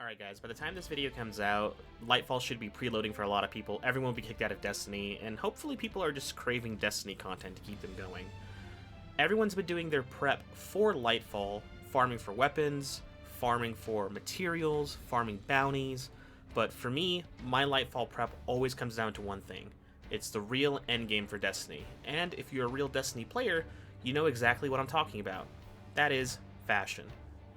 Alright guys, by the time this video comes out, Lightfall should be preloading for a lot of people, everyone will be kicked out of Destiny, and hopefully people are just craving Destiny content to keep them going. Everyone's been doing their prep for Lightfall, farming for weapons, farming for materials, farming bounties, but for me, my Lightfall prep always comes down to one thing. It's the real endgame for Destiny, and if you're a real Destiny player, you know exactly what I'm talking about. That is fashion.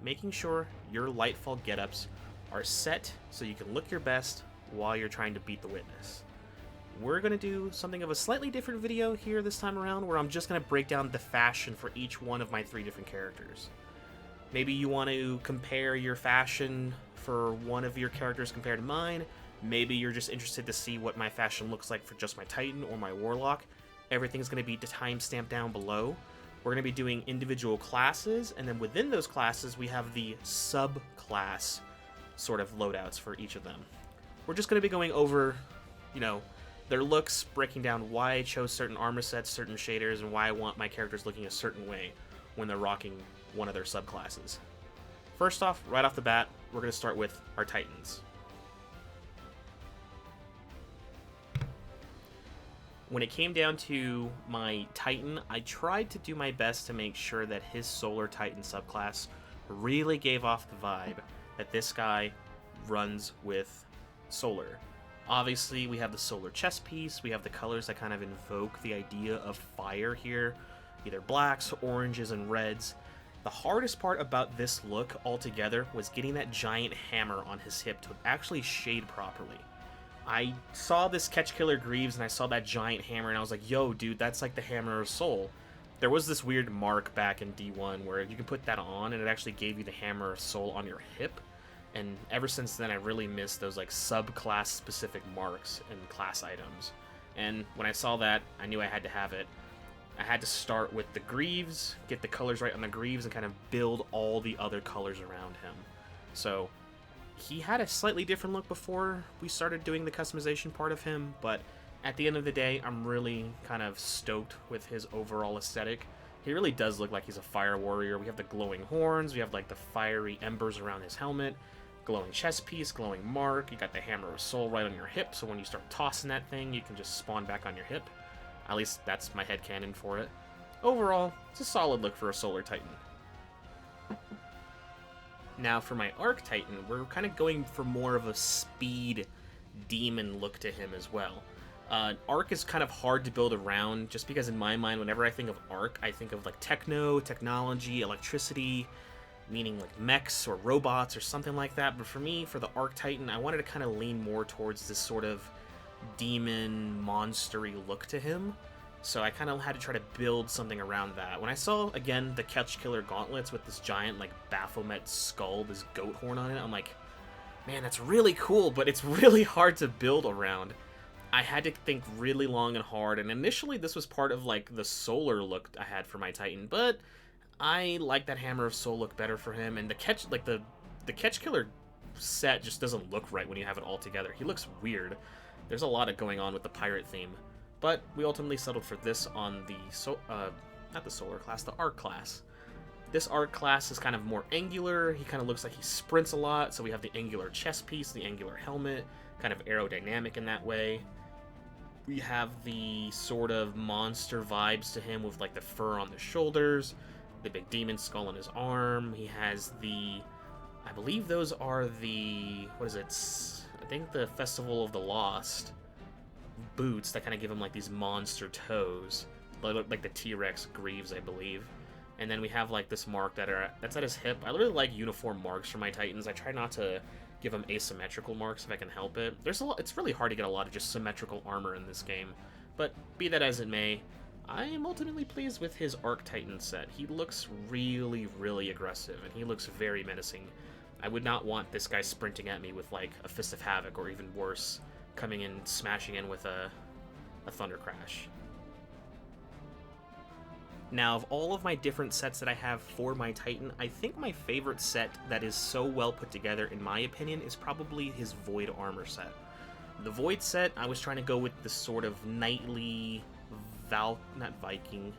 Making sure your Lightfall getups are set so you can look your best while you're trying to beat the witness. We're going to do something of a slightly different video here this time around, where I'm just going to break down the fashion for each one of my 3 different characters. Maybe you want to compare your fashion for one of your characters compared to mine. Maybe you're just interested to see what my fashion looks like for just my Titan or my Warlock. Everything's going to be timestamped down below. We're going to be doing individual classes, and then within those classes we have the subclass sort of loadouts for each of them. We're just going to be going over, their looks, breaking down why I chose certain armor sets, certain shaders, and why I want my characters looking a certain way when they're rocking one of their subclasses. First off, right off the bat, we're going to start with our Titans. When it came down to my Titan, I tried to do my best to make sure that his Solar Titan subclass really gave off the vibe that this guy runs with Solar. Obviously, we have the Solar chest piece, we have the colors that kind of invoke the idea of fire here, either blacks, oranges, and reds. The hardest part about this look altogether was getting that giant hammer on his hip to actually shade properly. I saw this Ketch Killer Greaves and I saw that giant hammer and I was like, yo dude, that's like the Hammer of Soul. There was this weird mark back in D1 where you can put that on and it actually gave you the Hammer of Soul on your hip. And ever since then I really missed those like subclass specific marks and class items. And when I saw that, I knew I had to have it. I had to start with the Greaves, get the colors right on the Greaves, and kind of build all the other colors around him. So he had a slightly different look before we started doing the customization part of him, but at the end of the day, I'm really kind of stoked with his overall aesthetic. He really does look like he's a fire warrior. We have the glowing horns, we have like the fiery embers around his helmet, glowing chest piece, glowing mark, you got the Hammer of Soul right on your hip, so when you start tossing that thing, you can just spawn back on your hip. At least that's my headcanon for it. Overall, it's a solid look for a Solar Titan. Now for my Arc Titan, we're kind of going for more of a speed demon look to him as well. Arc is kind of hard to build around, just because in my mind, whenever I think of Arc, I think of like techno, technology, electricity, meaning like mechs or robots or something like that. But for me, for the Arc Titan, I wanted to kind of lean more towards this sort of demon, monstery look to him. So I kind of had to try to build something around that. When I saw, again, the Ketch Killer gauntlets with this giant, like, Baphomet skull, this goat horn on it, I'm like, man, that's really cool, but it's really hard to build around. I had to think really long and hard, and initially this was part of, like, the Solar look I had for my Titan, but I like that Hammer of Soul look better for him, and the Ketch, like, the Ketch Killer set just doesn't look right when you have it all together. He looks weird. There's a lot of going on with the pirate theme. But we ultimately settled for this on the, not the Solar class, the Arc class. This Arc class is kind of more angular, he kind of looks like he sprints a lot, so we have the angular chest piece, the angular helmet, kind of aerodynamic in that way. We have the sort of monster vibes to him with like the fur on the shoulders, the big demon skull on his arm, he has the, I believe those are the, what is it, I think the Festival of the Lost boots that kind of give him like these monster toes, like the T-Rex Greaves, I believe. And then we have like this mark that's at his hip. I really like uniform marks for my Titans. I try not to give them asymmetrical marks if I can help it. It's really hard to get a lot of just symmetrical armor in this game, but be that as it may, I am ultimately pleased with his Arc Titan set. He looks really, really aggressive, and he looks very menacing. I would not want this guy sprinting at me with like a Fist of Havoc, or even worse, coming in, smashing in with a Thunder Crash. Now, of all of my different sets that I have for my Titan, I think my favorite set that is so well put together, in my opinion, is probably his Void Armor set. The Void set, I was trying to go with this sort of knightly, Viking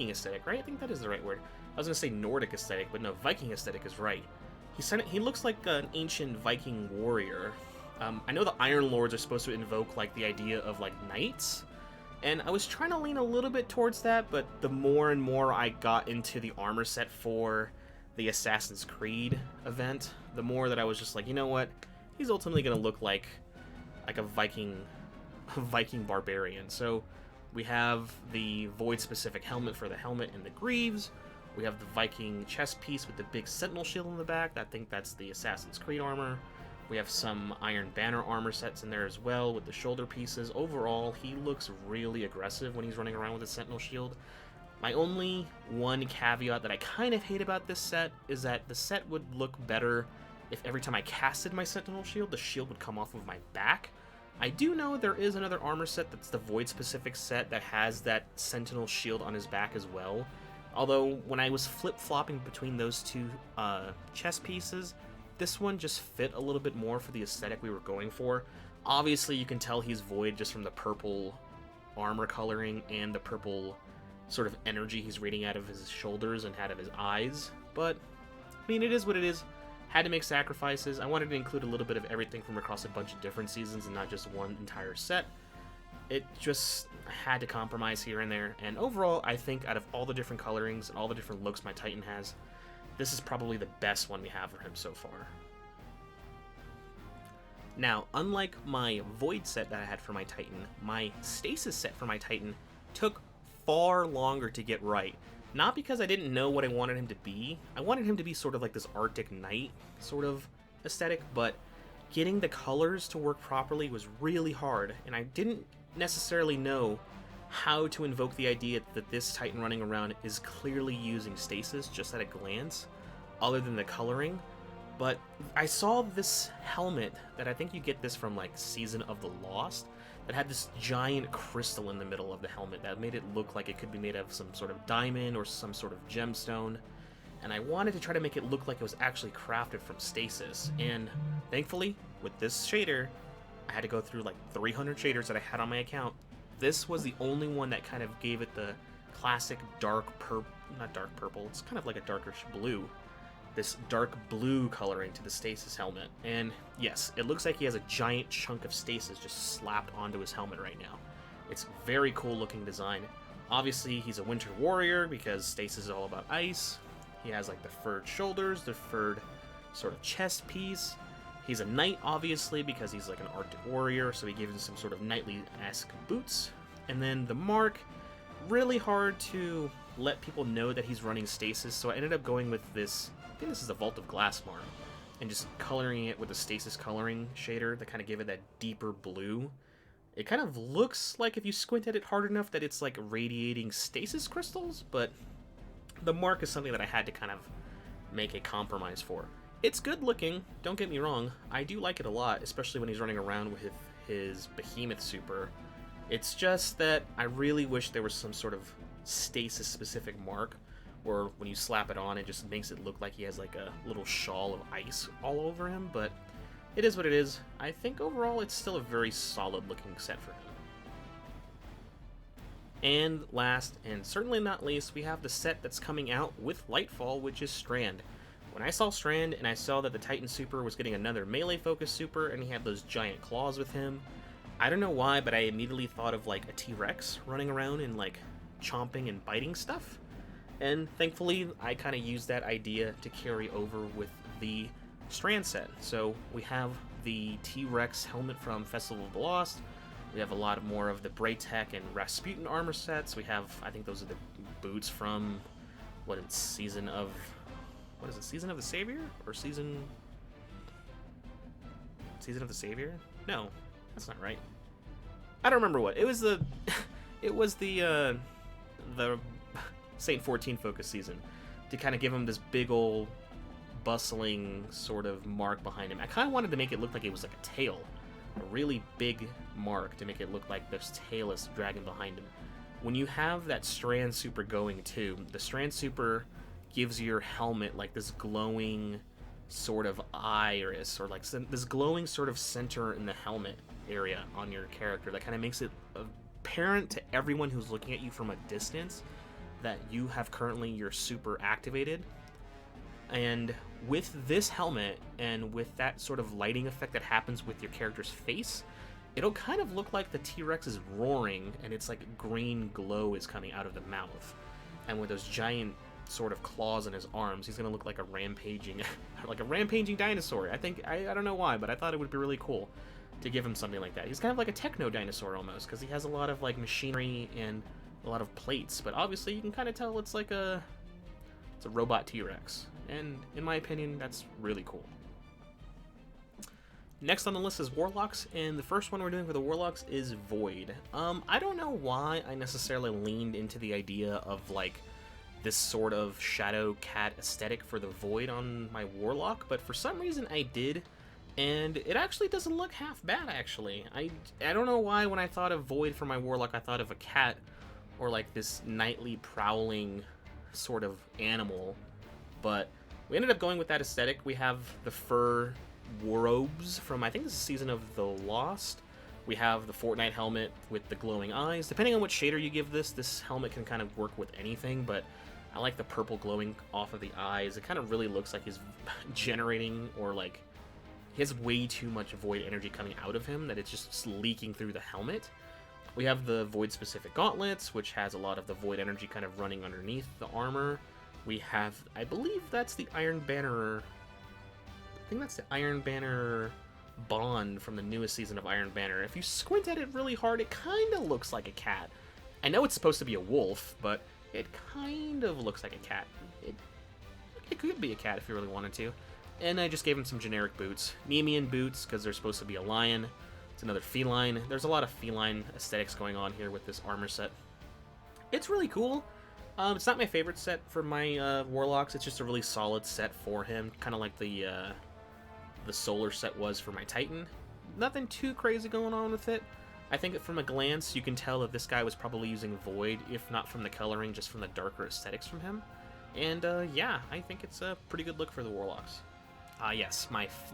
aesthetic, right? I think that is the right word. I was going to say Nordic aesthetic, but no, Viking aesthetic is right. He looks like an ancient Viking warrior. I know the Iron Lords are supposed to invoke like the idea of like knights, and I was trying to lean a little bit towards that, but the more and more I got into the armor set for the Assassin's Creed event, the more that I was just like, you know what, he's ultimately going to look like a Viking barbarian. So we have the Void-specific helmet for the helmet and the greaves. We have the Viking chest piece with the big sentinel shield in the back. I think that's the Assassin's Creed armor. We have some Iron Banner armor sets in there as well with the shoulder pieces. Overall, he looks really aggressive when he's running around with his sentinel shield. My only one caveat that I kind of hate about this set is that the set would look better if every time I casted my sentinel shield, the shield would come off of my back. I do know there is another armor set that's the Void-specific set that has that sentinel shield on his back as well. Although, when I was flip-flopping between those two chest pieces, this one just fit a little bit more for the aesthetic we were going for. Obviously, you can tell he's Void just from the purple armor coloring and the purple sort of energy he's radiating out of his shoulders and out of his eyes. But, I mean, it is what it is. Had to make sacrifices. I wanted to include a little bit of everything from across a bunch of different seasons and not just one entire set. It just had to compromise here and there, and overall, I think out of all the different colorings and all the different looks my Titan has, this is probably the best one we have for him so far. Now, unlike my Void set that I had for my Titan, my Stasis set for my Titan took far longer to get right. Not because I didn't know what I wanted him to be. I wanted him to be sort of like this Arctic Knight sort of aesthetic, but getting the colors to work properly was really hard, and I didn't necessarily know how to invoke the idea that this Titan running around is clearly using stasis just at a glance, other than the coloring. But I saw this helmet that I think you get this from like Season of the Lost, that had this giant crystal in the middle of the helmet that made it look like it could be made of some sort of diamond or some sort of gemstone. And I wanted to try to make it look like it was actually crafted from stasis. And thankfully, with this shader, I had to go through like 300 shaders that I had on my account. This was the only one that kind of gave it the classic dark purple, not dark purple, it's kind of like a darkish blue. This dark blue coloring to the stasis helmet. And yes, it looks like he has a giant chunk of stasis just slapped onto his helmet right now. It's very cool looking design. Obviously, he's a winter warrior because stasis is all about ice. He has like the furred shoulders, the furred sort of chest piece. He's a knight, obviously, because he's like an Arctic warrior, so he gives him some sort of knightly-esque boots. And then the mark, really hard to let people know that he's running stasis, so I ended up going with this, I think this is a Vault of Glass mark, and just coloring it with a stasis coloring shader that kind of gave it that deeper blue. It kind of looks like, if you squint at it hard enough, that it's like radiating stasis crystals, but the mark is something that I had to kind of make a compromise for. It's good looking, don't get me wrong. I do like it a lot, especially when he's running around with his Behemoth super. It's just that I really wish there was some sort of stasis-specific mark, or when you slap it on, it just makes it look like he has like a little shawl of ice all over him, but it is what it is. I think overall it's still a very solid-looking set for him. And last, and certainly not least, we have the set that's coming out with Lightfall, which is Strand. When I saw Strand and I saw that the Titan Super was getting another melee-focused super and he had those giant claws with him, I don't know why, but I immediately thought of like a T-Rex running around and like chomping and biting stuff. And thankfully, I kind of used that idea to carry over with the Strand set. So we have the T-Rex helmet from Festival of the Lost. We have a lot more of the Braytech and Rasputin armor sets. We have, I think those are the boots from, what is it, Season of the Savior? Or Season of the Savior? No, that's not right. I don't remember what. It was the Saint 14 focus season to kind of give him this big old bustling sort of mark behind him. I kind of wanted to make it look like it was like a tail. A really big mark to make it look like this tailless dragon behind him. When you have that Strand Super going too, the Strand Super gives your helmet like this glowing sort of iris, or like this glowing sort of center in the helmet area on your character that kind of makes it apparent to everyone who's looking at you from a distance that you have currently your super activated. And with this helmet and with that sort of lighting effect that happens with your character's face, it'll kind of look like the T-Rex is roaring and it's like green glow is coming out of the mouth. And with those giant sort of claws in his arms, he's gonna look like a rampaging dinosaur. I don't know why, but I thought it would be really cool to give him something like that. He's kind of like a techno dinosaur almost, because he has a lot of like machinery and a lot of plates, but obviously you can kind of tell it's a robot T-Rex. And in my opinion, that's really cool. Next on the list is Warlocks, and the first one we're doing for the Warlocks is Void. I don't know why I necessarily leaned into the idea of like this sort of shadow cat aesthetic for the Void on my Warlock, but for some reason I did, and it actually doesn't look half bad, actually. I don't know why when I thought of Void for my Warlock I thought of a cat, or like this nightly prowling sort of animal, but we ended up going with that aesthetic. We have the fur robes from, I think this is Season of the Lost. We have the Fortnite helmet with the glowing eyes. Depending on what shader you give this helmet can kind of work with anything, but I like the purple glowing off of the eyes. It kind of really looks like he's generating, or like he has way too much Void energy coming out of him that it's just leaking through the helmet. We have the Void specific gauntlets, which has a lot of the Void energy kind of running underneath the armor. We have, I believe that's the Iron Banner, I think that's the Iron Banner Bond from the newest season of Iron Banner. If you squint at it really hard, it kind of looks like a cat. I know it's supposed to be a wolf, but it kind of looks like a cat. It could be a cat if you really wanted to. And I just gave him some generic boots. Nemean boots, because they're supposed to be a lion. It's another feline. There's a lot of feline aesthetics going on here with this armor set. It's really cool. It's not my favorite set for my Warlocks. It's just a really solid set for him, kind of like the Solar set was for my Titan. Nothing too crazy going on with it. I think from a glance, you can tell that this guy was probably using Void, if not from the coloring, just from the darker aesthetics from him. And yeah, I think it's a pretty good look for the Warlocks. Yes,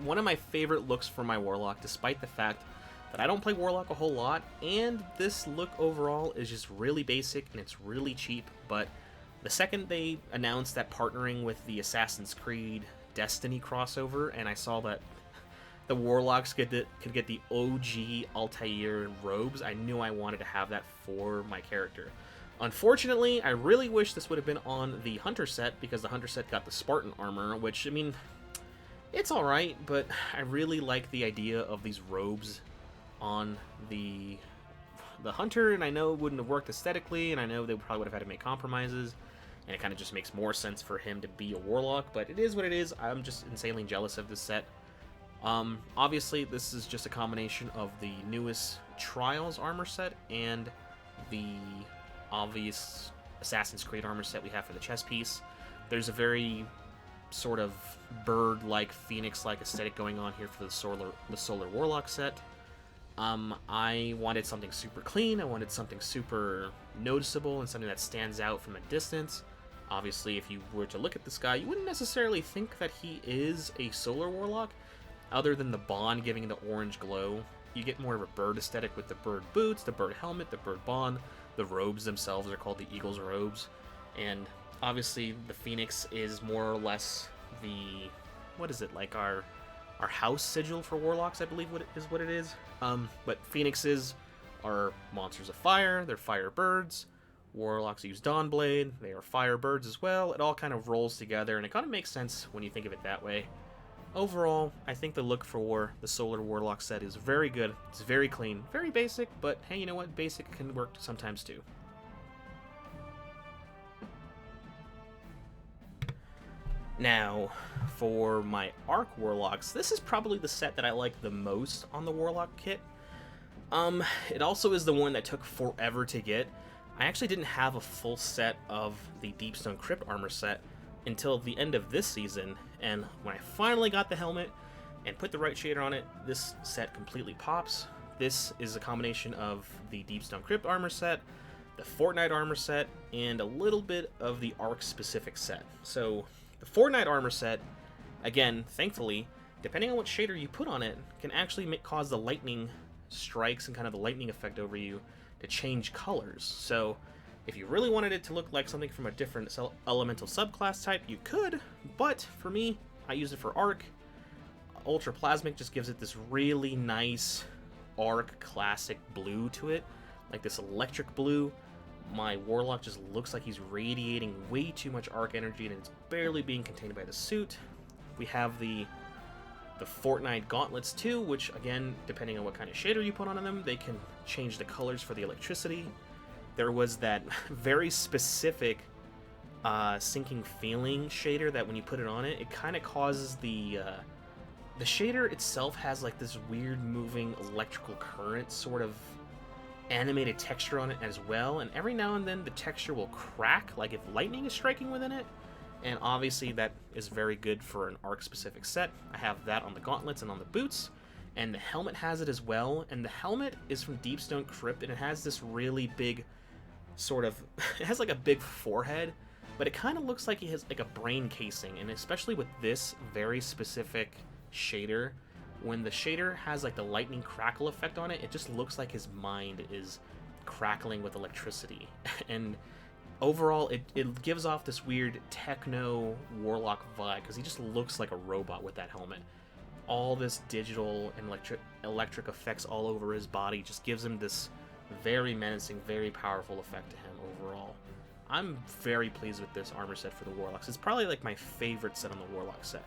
one of my favorite looks for my Warlock, despite the fact that I don't play Warlock a whole lot, and this look overall is just really basic and it's really cheap, but the second they announced that partnering with the Assassin's Creed Destiny crossover, and I saw that the Warlocks could get the OG Altair robes, I knew I wanted to have that for my character. Unfortunately, I really wish this would have been on the Hunter set, because the Hunter set got the Spartan armor, which, I mean, it's alright, but I really like the idea of these robes on the Hunter, and I know it wouldn't have worked aesthetically, and I know they probably would have had to make compromises, and it kind of just makes more sense for him to be a Warlock, but it is what it is. I'm just insanely jealous of this set. Obviously, this is just a combination of the newest Trials armor set and the obvious Assassin's Creed armor set we have for the chest piece. There's a very sort of bird-like, phoenix-like aesthetic going on here for the Solar Warlock set. I wanted something super clean, I wanted something super noticeable, and something that stands out from a distance. Obviously, if you were to look at this guy, you wouldn't necessarily think that he is a Solar Warlock, other than the bond giving the orange glow. You get more of a bird aesthetic with the bird boots, the bird helmet, the bird bond. The robes themselves are called the Eagle's robes. And obviously, the Phoenix is more or less the, what is it, like our house sigil for Warlocks, I believe what it is. But Phoenixes are monsters of fire, they're fire birds. Warlocks use Dawnblade, they are fire birds as well. It all kind of rolls together, and it kind of makes sense when you think of it that way. Overall, I think the look for the Solar Warlock set is very good. It's very clean, very basic, but hey, you know what? Basic can work sometimes too. Now, for my Arc Warlocks, this is probably the set that I like the most on the Warlock kit. It also is the one that took forever to get. I actually didn't have a full set of the Deepstone Crypt armor set until the end of this season, and when I finally got the helmet and put the right shader on it, this set completely pops. This is a combination of the Deepstone Crypt armor set, the Fortnite armor set, and a little bit of the Arc specific set. So the Fortnite armor set, again, thankfully, depending on what shader you put on it, can actually cause the lightning strikes and kind of the lightning effect over you to change colors. So if you really wanted it to look like something from a different elemental subclass type, you could, but for me, I use it for Arc. Ultra Plasmic just gives it this really nice Arc classic blue to it, like this electric blue. My Warlock just looks like he's radiating way too much Arc energy, and it's barely being contained by the suit. We have the Fortnite gauntlets too, which again, depending on what kind of shader you put on them, they can change the colors for the electricity. There was that very specific sinking feeling shader that when you put it on it, it kind of causes the shader itself has like this weird moving electrical current sort of animated texture on it as well, and every now and then the texture will crack like if lightning is striking within it, and obviously that is very good for an arc specific set. I have that on the gauntlets and on the boots, and the helmet has it as well, and the helmet is from Deepstone Crypt, and it has this really big sort of it has like a big forehead, but it kind of looks like he has like a brain casing, and especially with this very specific shader, when the shader has like the lightning crackle effect on it, it just looks like his mind is crackling with electricity. And overall it gives off this weird techno Warlock vibe, because he just looks like a robot with that helmet. All this digital and electric effects all over his body just gives him this very menacing, very powerful effect to him overall. I'm very pleased with this armor set for the Warlocks. It's probably like my favorite set on the Warlock set.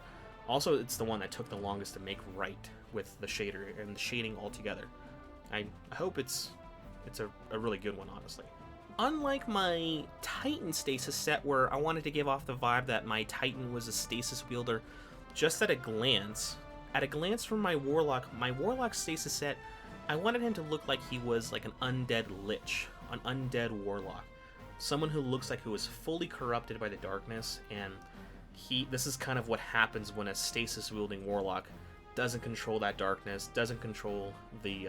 Also, it's the one that took the longest to make right with the shader and the shading altogether. I hope it's a really good one, honestly. Unlike my Titan Stasis set, where I wanted to give off the vibe that my Titan was a Stasis wielder just at a glance from my Warlock Stasis set, I wanted him to look like he was like an undead lich, an undead Warlock. Someone who looks like who was fully corrupted by the darkness, and this is kind of what happens when a stasis wielding Warlock doesn't control that darkness, doesn't control the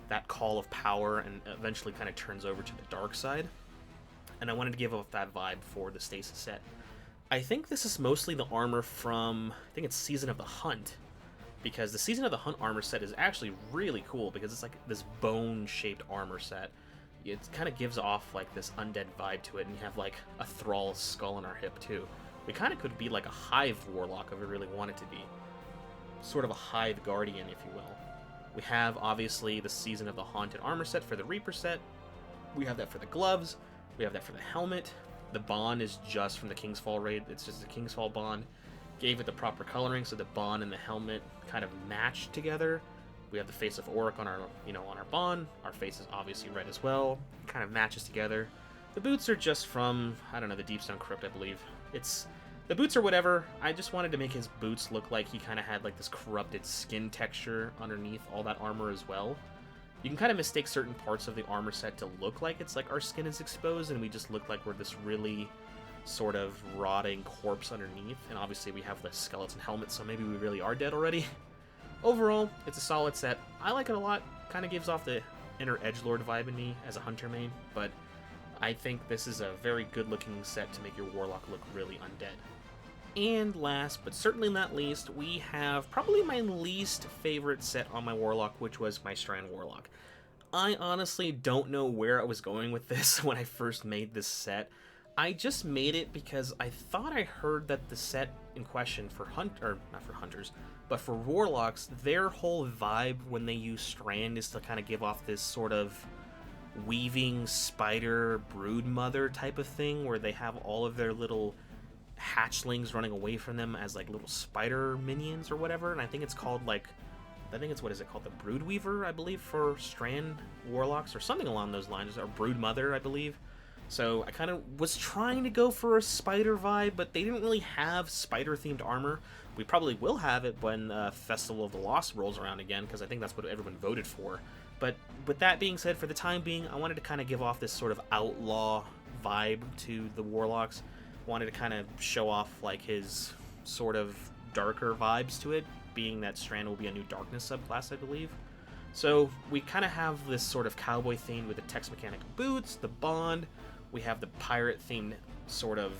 that call of power, and eventually kind of turns over to the dark side. And I wanted to give off that vibe for the Stasis set. I think this is mostly the armor from, I think it's Season of the Hunt, because the Season of the Hunt armor set is actually really cool, because it's like this bone-shaped armor set. It kind of gives off like this undead vibe to it, and you have like a Thrall skull on our hip too. We kind of could be like a Hive Warlock if we really wanted to be. Sort of a Hive Guardian, if you will. We have, obviously, the Season of the Haunted armor set for the Reaper set. We have that for the gloves. We have that for the helmet. The bond is just from the Kingsfall raid. It's just a Kingsfall bond. Gave it the proper coloring so the bond and the helmet kind of matched together. We have the face of Auric on our, on our bond. Our face is obviously red as well. It kind of matches together. The boots are just from, I don't know, the Deepstone Crypt, I believe. The boots are whatever. I just wanted to make his boots look like he kind of had like this corrupted skin texture underneath all that armor as well. You can kind of mistake certain parts of the armor set to look like it's like our skin is exposed, and we just look like we're this really sort of rotting corpse underneath. And obviously we have the skeleton helmet, so maybe we really are dead already. Overall, it's a solid set. I like it a lot. Kind of gives off the inner edgelord vibe in me as a hunter main, but I think this is a very good looking set to make your Warlock look really undead. And last, but certainly not least, we have probably my least favorite set on my Warlock, which was my Strand Warlock. I honestly don't know where I was going with this when I first made this set. I just made it because I thought I heard that the set in question for not for hunters, but for Warlocks, their whole vibe when they use Strand is to kind of give off this sort of weaving spider brood mother type of thing, where they have all of their little hatchlings running away from them as like little spider minions or whatever. And I think it's called like, what is it called, the brood weaver, I believe, for Strand Warlocks or something along those lines, or brood mother, I believe. So I kind of was trying to go for a spider vibe, but they didn't really have spider themed armor. We probably will have it when Festival of the Lost rolls around again, because I think that's what everyone voted for. But with that being said, for the time being, I wanted to kind of give off this sort of outlaw vibe to the Warlocks. Wanted to kind of show off like his sort of darker vibes to it, being that Strand will be a new darkness subclass, I believe. So we kind of have this sort of cowboy theme with the Tex Mechanic boots, the bond. We have the pirate themed sort of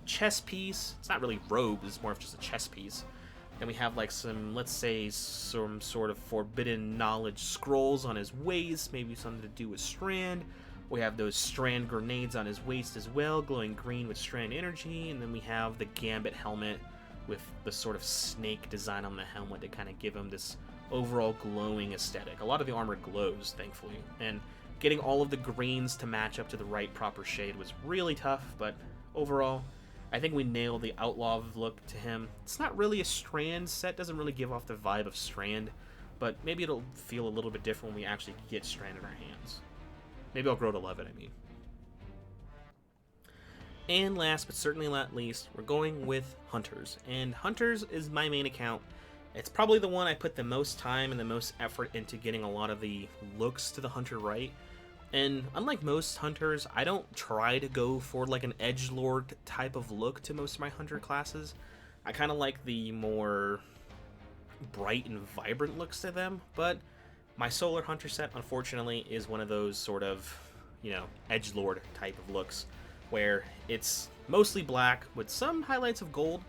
chest piece. It's not really robes, it's more of just a chest piece. Then we have like some, let's say, some sort of forbidden knowledge scrolls on his waist, maybe something to do with Strand. We have those Strand grenades on his waist as well, glowing green with Strand energy. And then we have the Gambit helmet with the sort of snake design on the helmet to kind of give him this overall glowing aesthetic. A lot of the armor glows, thankfully, and getting all of the greens to match up to the right proper shade was really tough, but overall, I think we nailed the outlaw look to him. It's not really a Strand set, doesn't really give off the vibe of Strand, but maybe it'll feel a little bit different when we actually get Strand in our hands. Maybe I'll grow to love it, I mean. And last but certainly not least, we're going with Hunters. And Hunters is my main account. It's probably the one I put the most time and the most effort into getting a lot of the looks to the Hunter right. And unlike most Hunters, I don't try to go for like an edgelord type of look to most of my Hunter classes. I kind of like the more bright and vibrant looks to them, but my Solar Hunter set, unfortunately, is one of those sort of, you know, edgelord type of looks, where it's mostly black with some highlights of gold.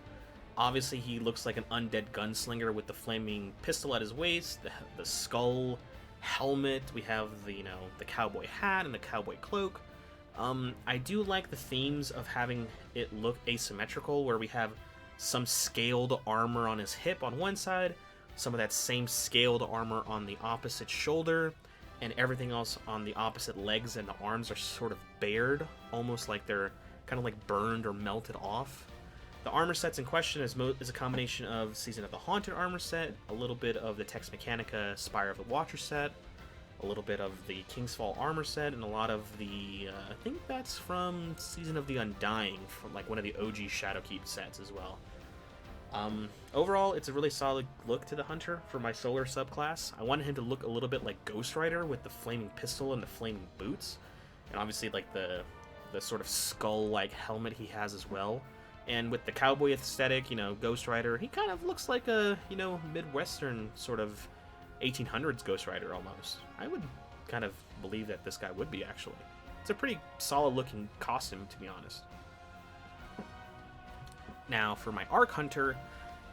Obviously, he looks like an undead gunslinger with the flaming pistol at his waist, the skull helmet. We have the, you know, the cowboy hat and the cowboy cloak. I do like the themes of having it look asymmetrical, where we have some scaled armor on his hip on one side, some of that same scaled armor on the opposite shoulder, and everything else on the opposite legs and the arms are sort of bared, almost like they're kind of like burned or melted off. The armor sets in question is a combination of Season of the Haunted armor set, a little bit of the Tex Mechanica Spire of the Watcher set, a little bit of the Kingsfall armor set, and a lot of the, I think that's from Season of the Undying, from like one of the OG Shadowkeep sets as well. Overall, it's a really solid look to the Hunter for my Solar subclass. I wanted him to look a little bit like Ghost Rider with the flaming pistol and the flaming boots, and obviously like the sort of skull-like helmet he has as well. And with the cowboy aesthetic, you know, Ghost Rider, he kind of looks like a, you know, Midwestern sort of 1800s Ghost Rider almost. I would kind of believe that this guy would be, actually. It's a pretty solid-looking costume, to be honest. Now, for my Arc Hunter,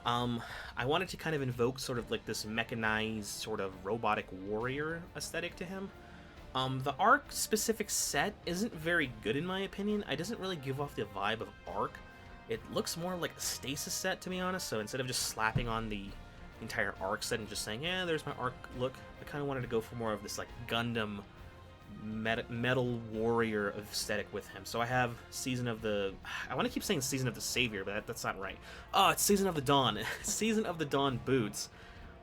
I wanted to kind of invoke sort of like this mechanized sort of robotic warrior aesthetic to him. The Arc specific set isn't very good in my opinion. It doesn't really give off the vibe of Arc. It looks more like a Stasis set, to be honest, so instead of just slapping on the entire Arc set and just saying, yeah, there's my Arc look, I kind of wanted to go for more of this like Gundam metal warrior aesthetic with him. So I have Season of the... I want to keep saying Season of the Savior, but that's not right. Oh, it's Season of the Dawn. Season of the Dawn boots,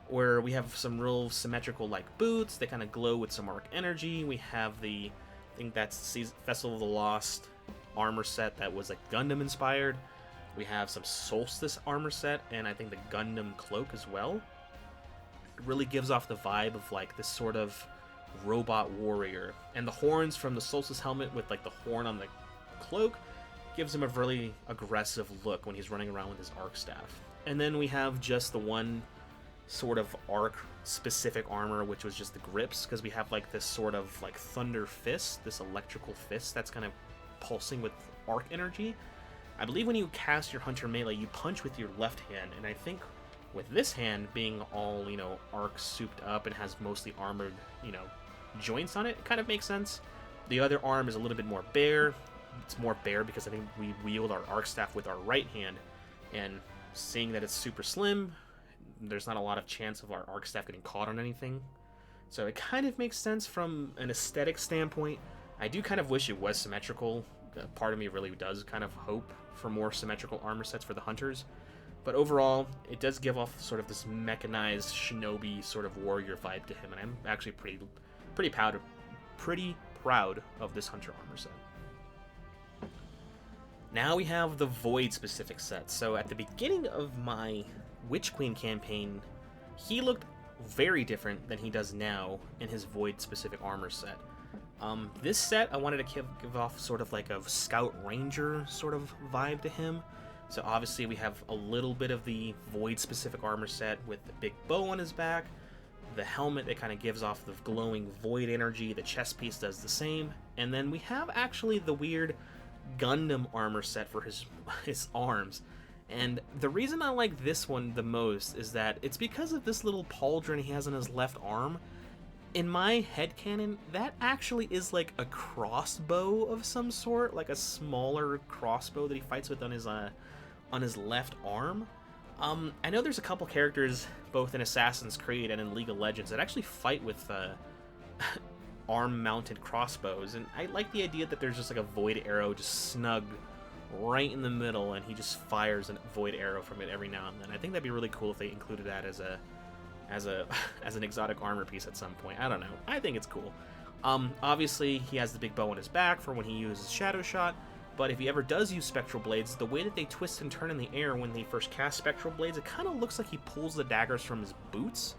where we have some real symmetrical like boots. They kind of glow with some Arc energy. We have the... I think that's Festival of the Lost armor set that was like Gundam inspired. We have some Solstice armor set, and I think the Gundam cloak as well. It really gives off the vibe of like this sort of robot warrior, and the horns from the Solstice helmet with like the horn on the cloak gives him a really aggressive look when he's running around with his Arc staff. And then we have just the one sort of Arc specific armor, which was just the grips, because we have like this sort of like thunder fist, this electrical fist that's kind of pulsing with Arc energy. I believe when you cast your Hunter melee, you punch with your left hand, and I think with this hand being all, you know, Arc souped up and has mostly armored, you know, joints on it, it kind of makes sense. The other arm is a little bit more bare. It's more bare because I think we wield our Arc staff with our right hand, and seeing that it's super slim, there's not a lot of chance of our Arc staff getting caught on anything. So it kind of makes sense from an aesthetic standpoint. I do kind of wish it was symmetrical. Part of me really does kind of hope for more symmetrical armor sets for the Hunters. But overall, it does give off sort of this mechanized shinobi sort of warrior vibe to him, and I'm actually pretty proud of this Hunter armor set. Now we have the Void specific set. So at the beginning of my Witch Queen campaign, he looked very different than he does now in his Void specific armor set. This set, I wanted to give off sort of like a Scout Ranger sort of vibe to him. So obviously we have a little bit of the Void specific armor set with the big bow on his back, the helmet that kind of gives off the glowing Void energy, the chest piece does the same, and then we have actually the weird Gundam armor set for his arms. And the reason I like this one the most is that it's because of this little pauldron he has on his left arm. In my headcanon, that actually is like a crossbow of some sort, like a smaller crossbow that he fights with on his left arm. I know there's a couple characters, both in Assassin's Creed and in League of Legends, that actually fight with arm-mounted crossbows, and I like the idea that there's just like a void arrow just snug right in the middle, and he just fires a void arrow from it every now and then. I think that'd be really cool if they included that as an exotic armor piece at some point. I don't know. I think it's cool. Obviously, he has the big bow on his back for when he uses Shadow Shot, but if he ever does use Spectral Blades, the way that they twist and turn in the air when they first cast Spectral Blades, it kind of looks like he pulls the daggers from his boots,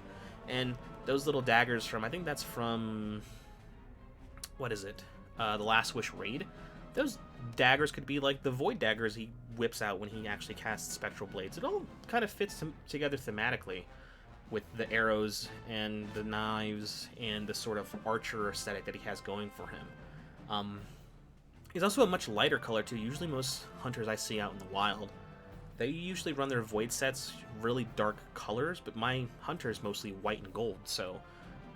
and those little daggers from, I think that's from, what is it, the Last Wish raid? Those daggers could be like the void daggers he whips out when he actually casts Spectral Blades. It all kind of fits together thematically with the arrows and the knives and the sort of archer aesthetic that he has going for him. He's also a much lighter color too. Usually most hunters I see out in the wild, they usually run their void sets really dark colors, but my hunter is mostly white and gold, so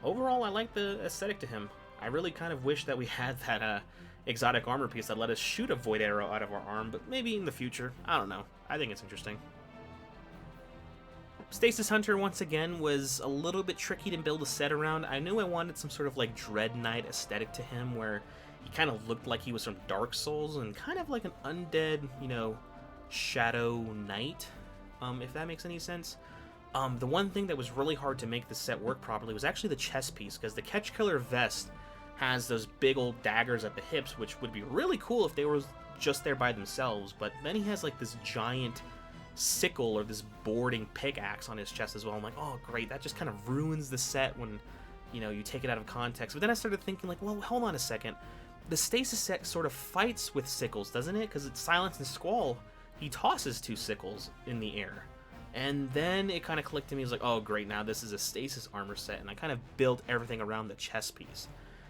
overall I like the aesthetic to him. I really kind of wish that we had that exotic armor piece that let us shoot a void arrow out of our arm, but maybe in the future. I don't know. I think it's interesting. Stasis Hunter, once again, was a little bit tricky to build a set around. I knew I wanted some sort of like Dread Knight aesthetic to him, where he kind of looked like he was from Dark Souls, and kind of like an undead, you know, Shadow Knight, if that makes any sense. The one thing that was really hard to make the set work properly was actually the chest piece, because the Ketch Killer vest has those big old daggers at the hips, which would be really cool if they were just there by themselves, but then he has like this giant sickle or this boarding pickaxe on his chest as well. I'm like, oh great, that just kind of ruins the set when, you know, you take it out of context. But then I started thinking like, well, hold on a second. The Stasis set sort of fights with sickles, doesn't it? Because it's Silence and Squall. He tosses 2 sickles in the air. And then it kind of clicked to me. I was like, oh great, now this is a Stasis armor set. And I kind of built everything around the chest piece.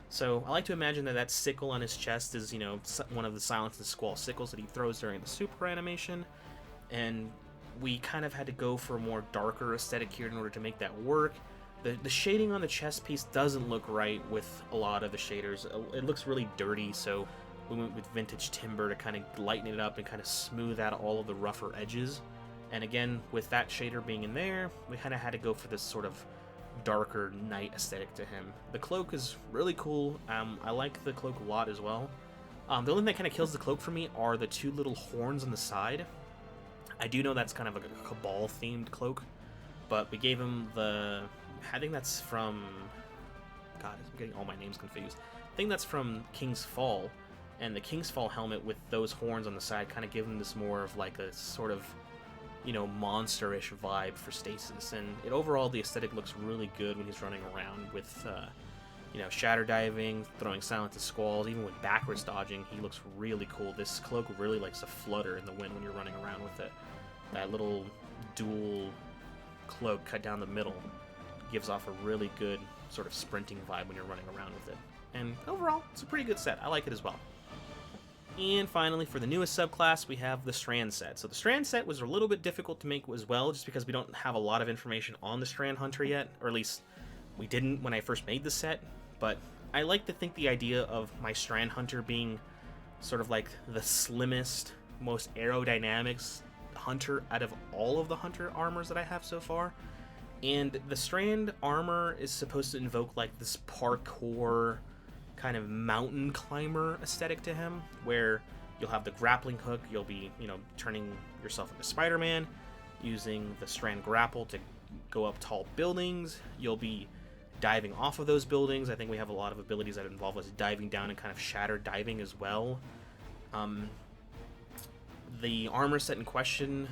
So I like to imagine that that sickle on his chest is, you know, one of the Silence and Squall sickles that he throws during the super animation. And we kind of had to go for a more darker aesthetic here in order to make that work. The shading on the chest piece doesn't look right with a lot of the shaders. It looks really dirty, so we went with vintage timber to kind of lighten it up and kind of smooth out all of the rougher edges. And again, with that shader being in there, we kind of had to go for this sort of darker knight aesthetic to him. The cloak is really cool. I like the cloak a lot as well. The only thing that kind of kills the cloak for me are the 2 little horns on the side. I do know that's kind of like a Cabal-themed cloak, but we gave him the... I think that's from... God, I'm getting all my names confused. I think that's from King's Fall, and the King's Fall helmet with those horns on the side kind of give him this more of like a sort of, you know, monster-ish vibe for Stasis, and overall the aesthetic looks really good when he's running around with, you know, shatter diving, throwing Silence and Squalls, even with backwards dodging, he looks really cool. This cloak really likes to flutter in the wind when you're running around with it. That little dual cloak cut down the middle gives off a really good sort of sprinting vibe when you're running around with it. And overall, it's a pretty good set. I like it as well. And finally, for the newest subclass, we have the Strand set. So the Strand set was a little bit difficult to make as well, just because we don't have a lot of information on the Strand Hunter yet, or at least we didn't when I first made the set. But I like to think the idea of my Strand Hunter being sort of like the slimmest, most aerodynamics hunter out of all of the hunter armors that I have so far. And the Strand armor is supposed to invoke like this parkour kind of mountain climber aesthetic to him, where you'll have the grappling hook, you'll be, you know, turning yourself into Spider-Man, using the Strand grapple to go up tall buildings, you'll be diving off of those buildings. I think we have a lot of abilities that involve us diving down and kind of shatter diving as well. The armor set in question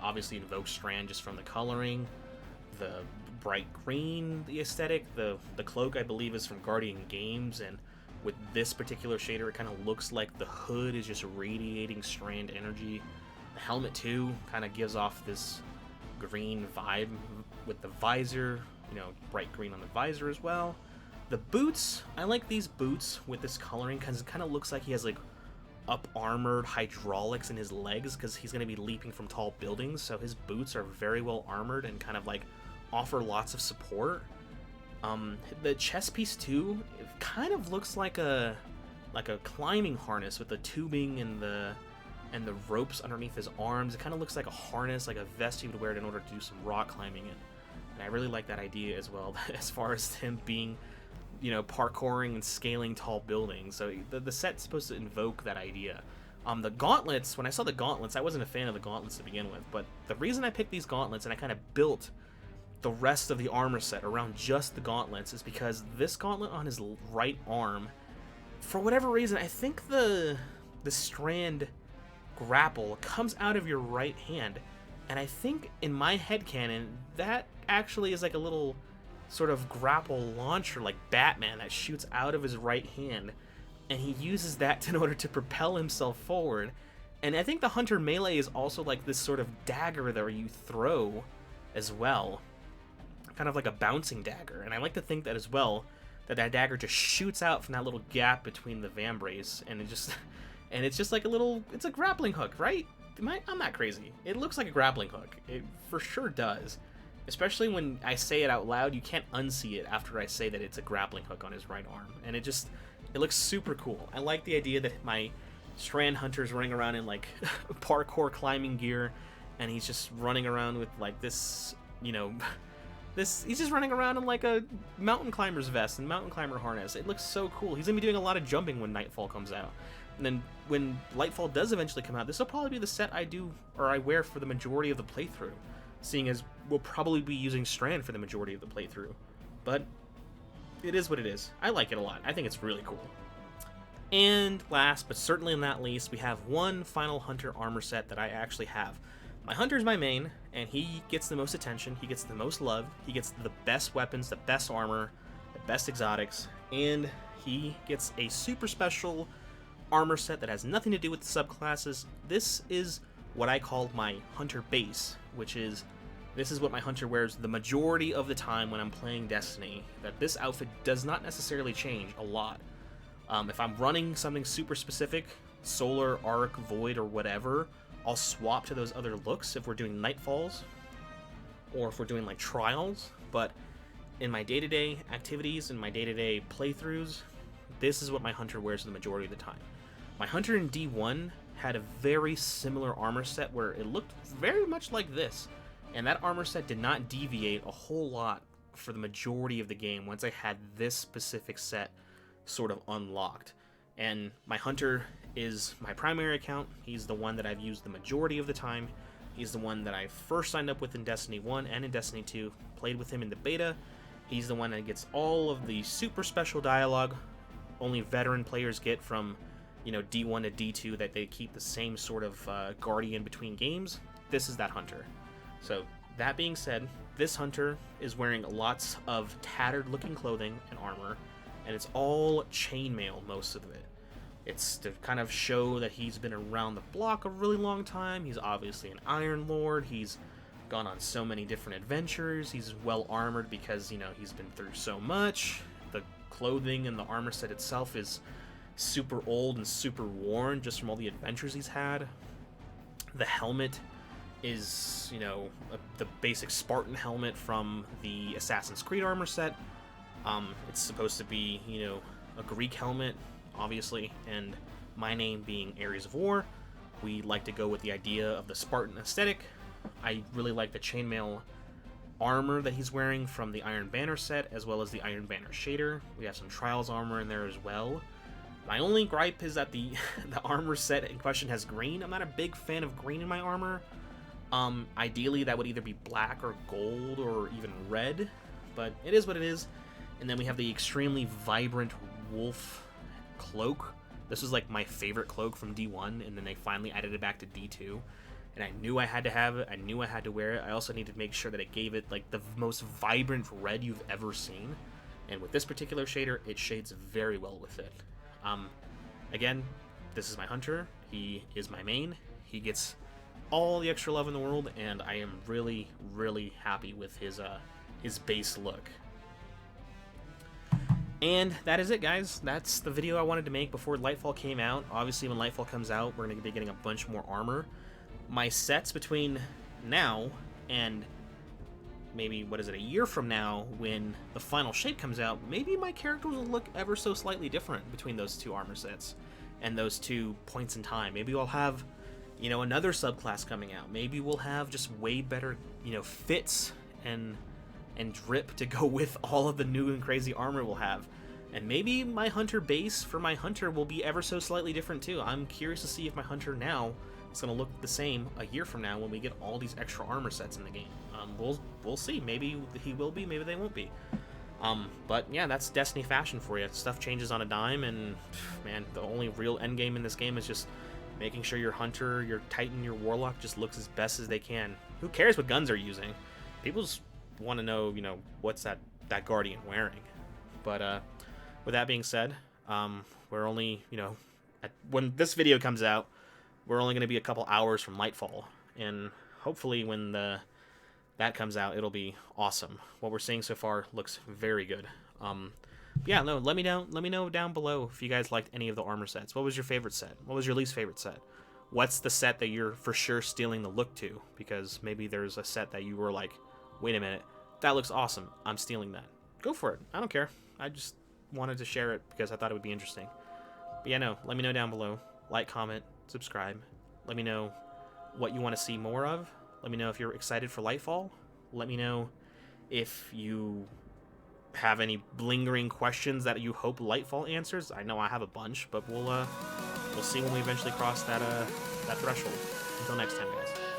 obviously invokes Strand just from the coloring. The bright green, the aesthetic, the cloak I believe is from Guardian Games, and with this particular shader it kind of looks like the hood is just radiating Strand energy. The helmet too kind of gives off this green vibe with the visor, you know, bright green on the visor as well. The boots, I like these boots with this coloring because it kind of looks like he has like up armored hydraulics in his legs because he's going to be leaping from tall buildings, so his boots are very well armored and kind of like offer lots of support. The chest piece too, it kind of looks like a climbing harness with the tubing and the and the ropes underneath his arms. It kind of looks like a harness, like a vest he would wear in order to do some rock climbing in. And I really like that idea as well, as far as him being, you know, parkouring and scaling tall buildings. So the set's supposed to invoke that idea. The gauntlets, when I saw the gauntlets, I wasn't a fan of the gauntlets to begin with, but the reason I picked these gauntlets and I kind of built the rest of the armor set around just the gauntlets is because this gauntlet on his right arm, for whatever reason, I think the strand grapple comes out of your right hand, and I think in my headcanon that actually is like a little sort of grapple launcher like Batman that shoots out of his right hand, and he uses that in order to propel himself forward. And I think the Hunter melee is also like this sort of dagger that you throw as well, kind of like a bouncing dagger. And I like to think that as well, that dagger just shoots out from that little gap between the vambrace, and it's just like it's a grappling hook, right? I'm not crazy. It looks like a grappling hook. It for sure does. Especially when I say it out loud, you can't unsee it after I say that it's a grappling hook on his right arm. And it looks super cool. I like the idea that my Strand Hunter's running around in like parkour climbing gear, and he's just running around with like this, you know, he's just running around in like a mountain climber's vest and mountain climber harness. It looks so cool. He's gonna be doing a lot of jumping when Nightfall comes out. And then when Lightfall does eventually come out, this will probably be the set I wear for the majority of the playthrough, seeing as we'll probably be using Strand for the majority of the playthrough. But it is what it is. I like it a lot. I think it's really cool. And last, but certainly not least, we have one final Hunter armor set that I actually have. My Hunter's my main, and he gets the most attention, he gets the most love, he gets the best weapons, the best armor, the best exotics, and he gets a super special armor set that has nothing to do with the subclasses. This is what I call my Hunter base, this is what my Hunter wears the majority of the time when I'm playing Destiny, that this outfit does not necessarily change a lot. If I'm running something super specific, Solar, Arc, Void, or whatever, I'll swap to those other looks if we're doing Nightfalls, or if we're doing like Trials, but in my day-to-day activities, in my day-to-day playthroughs, this is what my Hunter wears the majority of the time. My Hunter in D1 had a very similar armor set where it looked very much like this, and that armor set did not deviate a whole lot for the majority of the game once I had this specific set sort of unlocked. And my Hunter is my primary account. He's the one that I've used the majority of the time. He's the one that I first signed up with in Destiny 1 and in Destiny 2, played with him in the beta. He's the one that gets all of the super special dialogue only veteran players get from, you know, D1 to D2, that they keep the same sort of guardian between games. This is that Hunter. So that being said, this Hunter is wearing lots of tattered looking clothing and armor, and it's all chainmail, most of it. It's to kind of show that he's been around the block a really long time. He's obviously an Iron Lord. He's gone on so many different adventures. He's well armored because, you know, he's been through so much. The clothing and the armor set itself is super old and super worn just from all the adventures he's had. The helmet is, you know, the basic Spartan helmet from the Assassin's Creed armor set. It's supposed to be, you know, a Greek helmet, obviously, and my name being Ares of War, we like to go with the idea of the Spartan aesthetic. I really like the chainmail armor that he's wearing from the Iron Banner set, as well as the Iron Banner shader. We have some Trials armor in there as well. My only gripe is that the armor set in question has green. I'm not a big fan of green in my armor. Ideally, that would either be black or gold or even red, but it is what it is. And then we have the extremely vibrant wolf cloak. This was like my favorite cloak from D1, and then they finally added it back to D2. And I knew I had to have it. I knew I had to wear it. I also needed to make sure that it gave it like the most vibrant red you've ever seen. And with this particular shader, it shades very well with it. Again, this is my Hunter. He is my main. He gets all the extra love in the world, and I am really, really happy with his base look. And that is it, guys. That's the video I wanted to make before Lightfall came out. Obviously, when Lightfall comes out, we're going to be getting a bunch more armor. My sets between now and maybe, a year from now, when the final shape comes out, maybe my characters will look ever so slightly different between those two armor sets and those 2 points in time. Maybe I'll have you know, another subclass coming out. Maybe we'll have just way better, you know, fits and drip to go with all of the new and crazy armor we'll have. And maybe my Hunter base for my Hunter will be ever so slightly different too. I'm curious to see if my Hunter now is going to look the same a year from now when we get all these extra armor sets in the game. We'll see. Maybe he will be, maybe they won't be. But yeah, that's Destiny fashion for you. Stuff changes on a dime, and man, the only real end game in this game is just making sure your Hunter, your Titan, your Warlock just looks as best as they can. Who cares what guns they're using? People just want to know, you know, what's that Guardian wearing. But with that being said, we're only, you know, when this video comes out, we're only going to be a couple hours from Lightfall, and hopefully when that comes out, it'll be awesome. What we're seeing so far looks very good. Yeah, no, let me know down below if you guys liked any of the armor sets. What was your favorite set? What was your least favorite set? What's the set that you're for sure stealing the look to? Because maybe there's a set that you were like, wait a minute, that looks awesome, I'm stealing that. Go for it. I don't care. I just wanted to share it because I thought it would be interesting. But yeah, no, let me know down below. Like, comment, subscribe. Let me know what you want to see more of. Let me know if you're excited for Lightfall. Let me know if you have any lingering questions that you hope Lightfall answers. I know I have a bunch, but we'll see when we eventually cross that threshold. Until next time, guys.